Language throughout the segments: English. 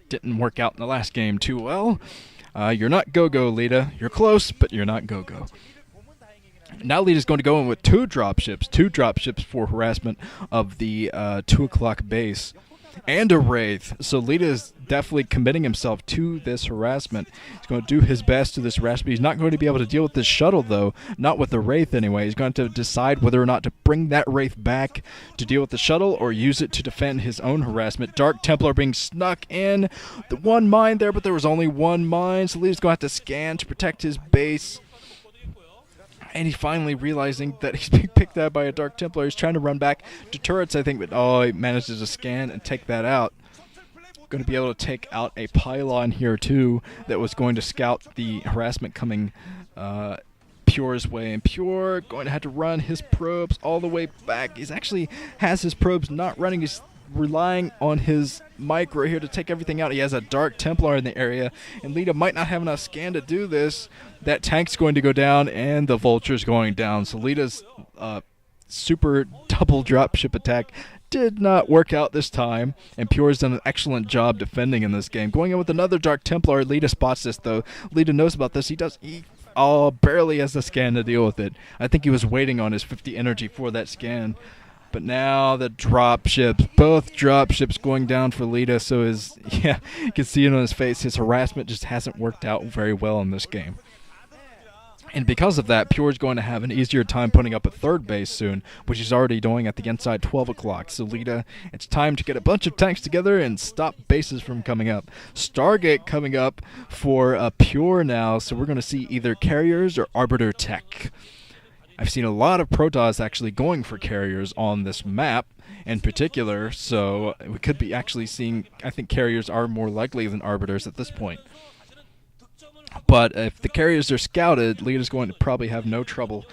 Didn't work out in the last game too well. You're not go-go, Leta. You're close, but you're not go-go. Now Leta's going to go in with two dropships for harassment of the 2 o'clock base, and a Wraith. So Leta is definitely committing himself to this harassment. He's going to do his best to this harassment. He's not going to be able to deal with this shuttle, though. Not with the Wraith, anyway. He's going to decide whether or not to bring that Wraith back to deal with the shuttle or use it to defend his own harassment. Dark Templar being snuck in. The one mine there, but there was only one mine, so Leta's going to have to scan to protect his base. And he's finally realizing that he's being picked out by a Dark Templar. He's trying to run back to turrets, I think, but he manages to scan and take that out. Going to be able to take out a pylon here, too, that was going to scout the harassment coming Pure's way. And Pure going to have to run his probes all the way back. He's actually has his probes not running. He's relying on his micro here to take everything out. He has a Dark Templar in the area, and Leta might not have enough scan to do this. That tank's going to go down, and the Vulture's going down. So Leta's super double dropship attack did not work out this time, and Pure's done an excellent job defending in this game. Going in with another Dark Templar. Leta spots this, though. Leta knows about this. He barely has the scan to deal with it. I think he was waiting on his 50 energy for that scan. But now the dropships, both dropships going down for Leta, so you can see it on his face. His harassment just hasn't worked out very well in this game. And because of that, Pure's going to have an easier time putting up a third base soon, which he's already doing at the inside 12 o'clock. So Leta, it's time to get a bunch of tanks together and stop bases from coming up. Stargate coming up for Pure now, so we're going to see either carriers or Arbiter tech. I've seen a lot of Protoss actually going for carriers on this map in particular, so we could be actually seeing, I think carriers are more likely than Arbiters at this point. But if the carriers are scouted, Leta's going to probably have no trouble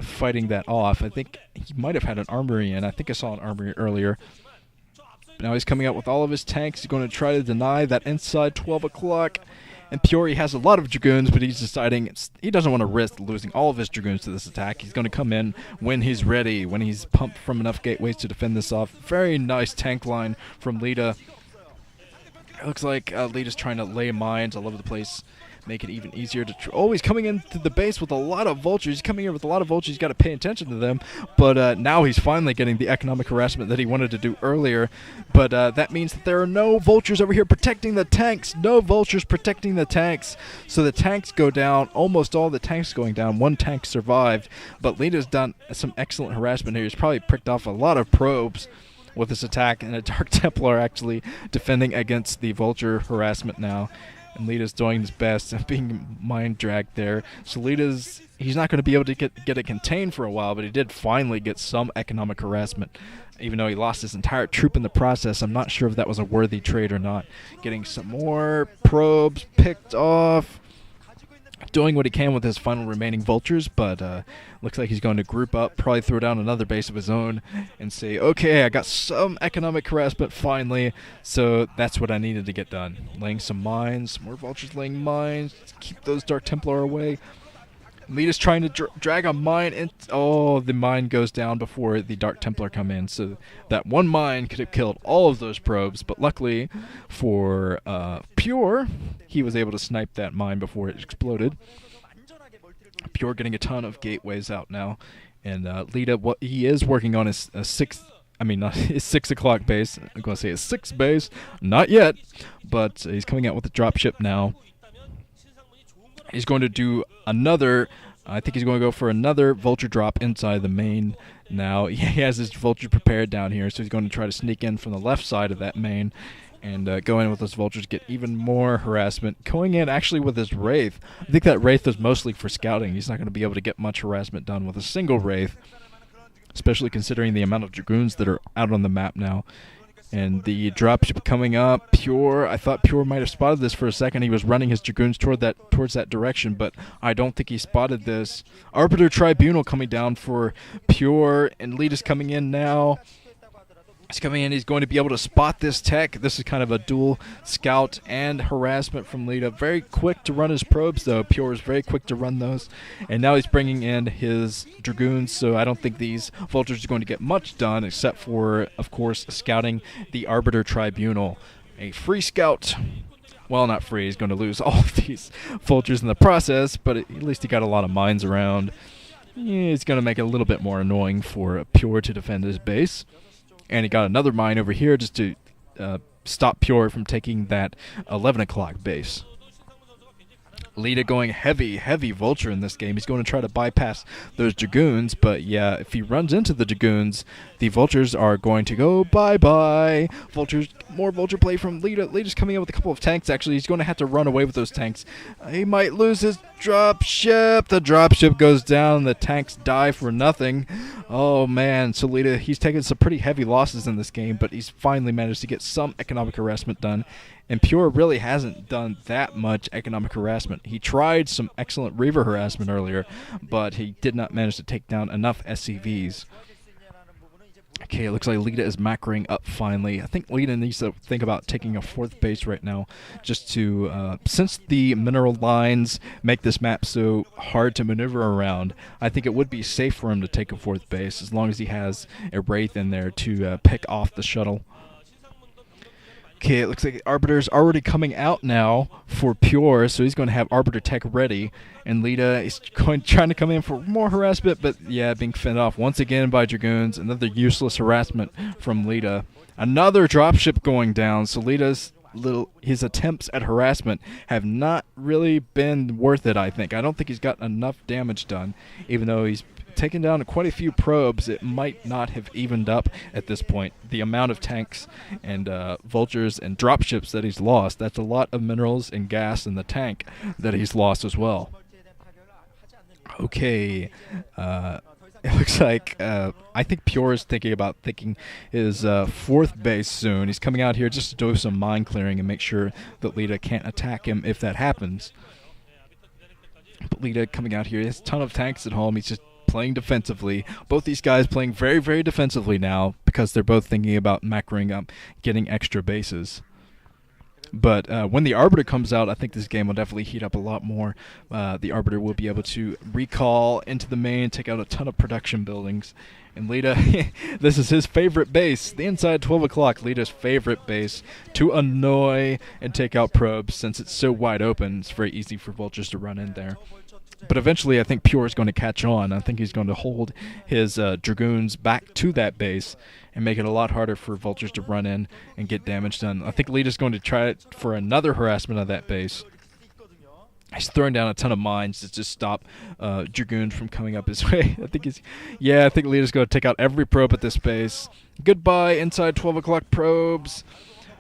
fighting that off. I think he might have had an armory in. I think I saw an armory earlier. But now he's coming out with all of his tanks. He's going to try to deny that inside 12 o'clock. And Pure, he has a lot of Dragoons, but he's deciding he doesn't want to risk losing all of his Dragoons to this attack. He's going to come in when he's ready, when he's pumped from enough gateways to defend this off. Very nice tank line from Leta. It looks like Leta's trying to lay mines all over the place, make it even easier to... he's coming into the base with a lot of Vultures. He's coming here with a lot of Vultures. He's got to pay attention to them. But now he's finally getting the economic harassment that he wanted to do earlier. But that means that there are no Vultures over here protecting the tanks. No Vultures protecting the tanks. So the tanks go down. Almost all the tanks going down. One tank survived. But Leta's done some excellent harassment here. He's probably pricked off a lot of probes with this attack. And a Dark Templar actually defending against the Vulture harassment now. And Leta's doing his best and being mind dragged there. So he's not going to be able to get it contained for a while, but he did finally get some economic harassment. Even though he lost his entire troop in the process, I'm not sure if that was a worthy trade or not. Getting some more probes picked off. Doing what he can with his final remaining Vultures, but looks like he's going to group up, probably throw down another base of his own, and say, okay, I got some economic harassment finally, so that's what I needed to get done. Laying some mines, more Vultures laying mines, keep those Dark Templar away. Leta's trying to drag a mine in. Oh, the mine goes down before the Dark Templar come in. So that one mine could have killed all of those probes. But luckily for Pure, he was able to snipe that mine before it exploded. Pure getting a ton of gateways out now. And Leta, what he is working on is not his 6 o'clock base. I'm going to say his 6th base. Not yet. But he's coming out with a dropship now. He's going to do another, I think he's going to go for another Vulture drop inside the main now. He has his Vulture prepared down here, so he's going to try to sneak in from the left side of that main and go in with those Vultures, get even more harassment. Going in actually with his Wraith. I think that Wraith was mostly for scouting. He's not going to be able to get much harassment done with a single Wraith, especially considering the amount of Dragoons that are out on the map now. And the dropship coming up, Pure. I thought Pure might have spotted this for a second. He was running his Dragoons towards that direction, but I don't think he spotted this. Arbiter Tribunal coming down for Pure, and Leta's coming in now. He's coming in. He's going to be able to spot this tech. This is kind of a dual scout and harassment from Leta. Very quick to run his probes, though. Pure is very quick to run those. And now he's bringing in his Dragoons, so I don't think these Vultures are going to get much done, except for, of course, scouting the Arbiter Tribunal. a free scout. Well, not free. He's going to lose all of these vultures in the process, but at least he got a lot of mines around. Yeah, it's going to make it a little bit more annoying for Pure to defend his base. And he got another mine over here just to stop Pure from taking that 11 o'clock base. Leta going heavy vulture in this game. He's going to try to bypass those dragoons, but yeah, if he runs into the dragoons, the vultures are going to go bye-bye. Vultures, more vulture play from Leta. Leta's coming in with a couple of tanks, actually. He's going to have to run away with those tanks. He might lose his dropship. The dropship goes down. The tanks die for nothing. Oh, man. So Leta, he's taken some pretty heavy losses in this game, but he's finally managed to get some economic harassment done. And Pure really hasn't done that much economic harassment. He tried some excellent Reaver harassment earlier, but he did not manage to take down enough SCVs. Okay, it looks like Leta is macroing up finally. I think Leta needs to think about taking a 4th base right now, just to, since the mineral lines make this map so hard to maneuver around, I think it would be safe for him to take a 4th base, as long as he has a Wraith in there to pick off the shuttle. Okay, it looks like Arbiter's already coming out now for Pure, so he's going to have Arbiter tech ready. And Leta is trying to come in for more harassment, but yeah, being fended off once again by Dragoons. Another useless harassment from Leta. Another dropship going down, so Leta's his attempts at harassment have not really been worth it, I think. I don't think he's got enough damage done, even though he's taken down quite a few probes. It might not have evened up at this point. The amount of tanks and vultures and dropships that he's lost, that's a lot of minerals and gas in the tank that he's lost as well. Okay, it looks like I think Pure is thinking about his 4th base soon. He's coming out here just to do some mine clearing and make sure that Leta can't attack him if that happens. But Leta coming out here, he has a ton of tanks at home. He's just playing defensively. Both these guys playing very defensively now because they're both thinking about macroing up, getting extra bases. But when the Arbiter comes out, I think this game will definitely heat up a lot more. The Arbiter will be able to recall into the main, take out a ton of production buildings. And Leta, this is his favorite base. The inside 12 o'clock, Leta's favorite base to annoy and take out probes. Since it's so wide open, it's very easy for vultures to run in there. But eventually, I think Pure is going to catch on. I think he's going to hold his Dragoons back to that base and make it a lot harder for vultures to run in and get damage done. I think Leta's going to try it for another harassment of that base. He's throwing down a ton of mines to just stop Dragoons from coming up his way. I think Leta's going to take out every probe at this base. Goodbye, inside 12 o'clock probes.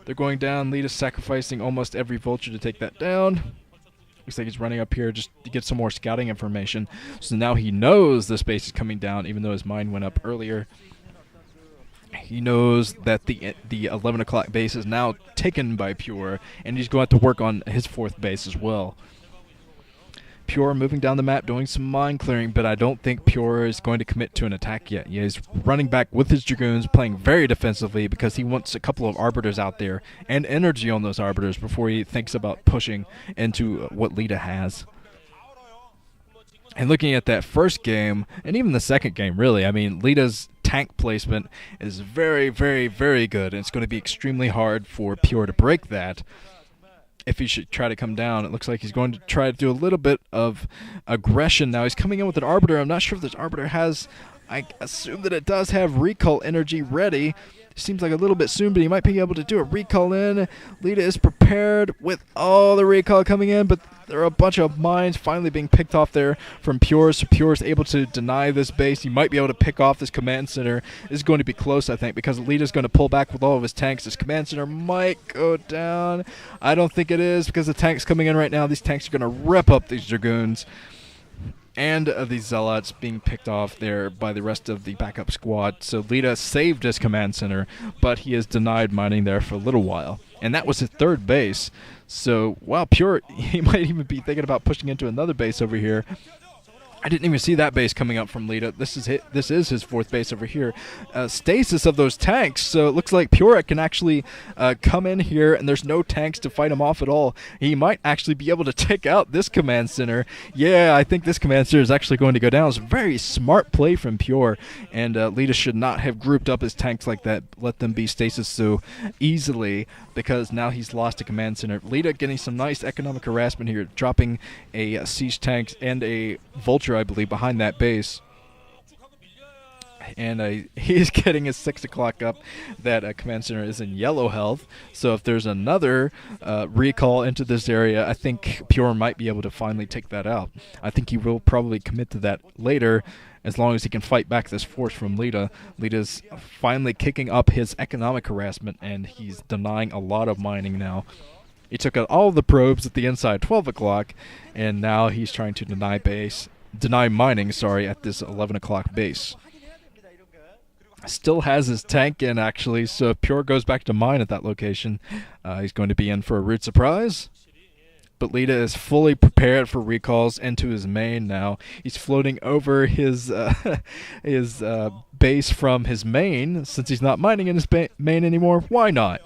They're going down. Leta's sacrificing almost every vulture to take that down. Looks like he's running up here just to get some more scouting information. So now he knows this base is coming down, even though his mine went up earlier. He knows that the 11 o'clock base is now taken by Pure, and he's going to have to work on his 4th base as well. Pure moving down the map, doing some mine clearing, but I don't think Pure is going to commit to an attack yet. Yeah, he's running back with his Dragoons, playing very defensively because he wants a couple of Arbiters out there and energy on those Arbiters before he thinks about pushing into what Leta has. And looking at that first game, and even the second game, really, I mean, Leta's tank placement is very good, and it's going to be extremely hard for Pure to break that. If he should try to come down, it looks like he's going to try to do a little bit of aggression. Now he's coming in with an Arbiter. I'm not sure if this Arbiter has, I assume that it does have recall energy ready. Seems like a little bit soon, but he might be able to do a recall in. Leta is prepared with all the recall coming in, but there are a bunch of mines finally being picked off there from Pure, so Pure is able to deny this base. He might be able to pick off this command center. This is going to be close, I think, because Leta's going to pull back with all of his tanks. This command center might go down. I don't think it is, because the tanks coming in right now, these tanks are going to rip up these Dragoons. And these Zealots being picked off there by the rest of the backup squad. So Leta saved his command center, but he is denied mining there for a little while. And that was his 3rd base. So, wow, Pure, he might even be thinking about pushing into another base over here. I didn't even see that base coming up from Leta. This is his fourth base over here. Stasis of those tanks, so it looks like PureOwnAgE can actually come in here, and there's no tanks to fight him off at all. He might actually be able to take out this command center. Yeah, I think this command center is actually going to go down. It's a very smart play from Pure, and Leta should not have grouped up his tanks like that, let them be stasis so easily, because now he's lost a command center. Leta getting some nice economic harassment here, dropping a siege tank and a vulture, I believe, behind that base. And he's getting his 6 o'clock up. That command center is in yellow health, so if there's another recall into this area, I think Pure might be able to finally take that out. I think he will probably commit to that later, as long as he can fight back this force from Leta. Leta's finally kicking up his economic harassment, and he's denying a lot of mining now. He took out all the probes at the inside 12 o'clock, and now he's trying to deny mining, at this 11 o'clock base. Still has his tank in, actually, so if Pure goes back to mine at that location, he's going to be in for a rude surprise. But Leta is fully prepared for recalls into his main now. He's floating over his base from his main, since he's not mining in his main anymore. Why not?